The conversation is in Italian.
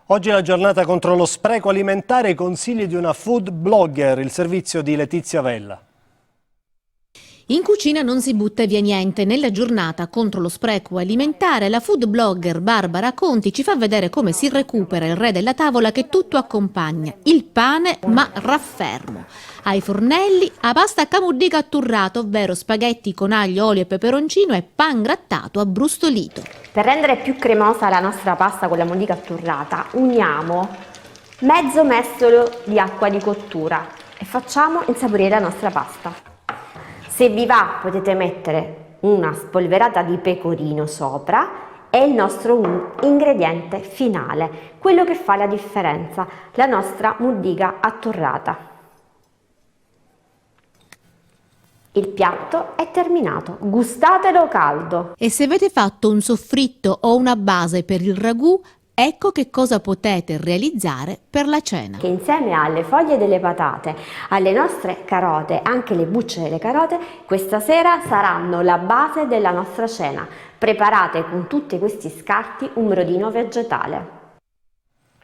Oggi è la giornata contro lo spreco alimentare e i consigli di una food blogger, il servizio di Letizia Vella. In cucina non si butta via niente. Nella giornata contro lo spreco alimentare, la food blogger Barbara Conti ci fa vedere come si recupera il re della tavola che tutto accompagna, il pane ma raffermo. Ai fornelli, a pasta camuddica atturrato, ovvero spaghetti con aglio, olio e peperoncino e pan grattato abbrustolito. Per rendere più cremosa la nostra pasta con la mollica atturrata, uniamo mezzo mestolo di acqua di cottura e facciamo insaporire la nostra pasta. Se vi va potete mettere una spolverata di pecorino sopra, è il nostro ingrediente finale, quello che fa la differenza, la nostra mollica atturrata. Il piatto è terminato, gustatelo caldo. E se avete fatto un soffritto o una base per il ragù, ecco che cosa potete realizzare per la cena. Che insieme alle foglie delle patate, alle nostre carote, anche le bucce delle carote, questa sera saranno la base della nostra cena. Preparate con tutti questi scarti un brodino vegetale.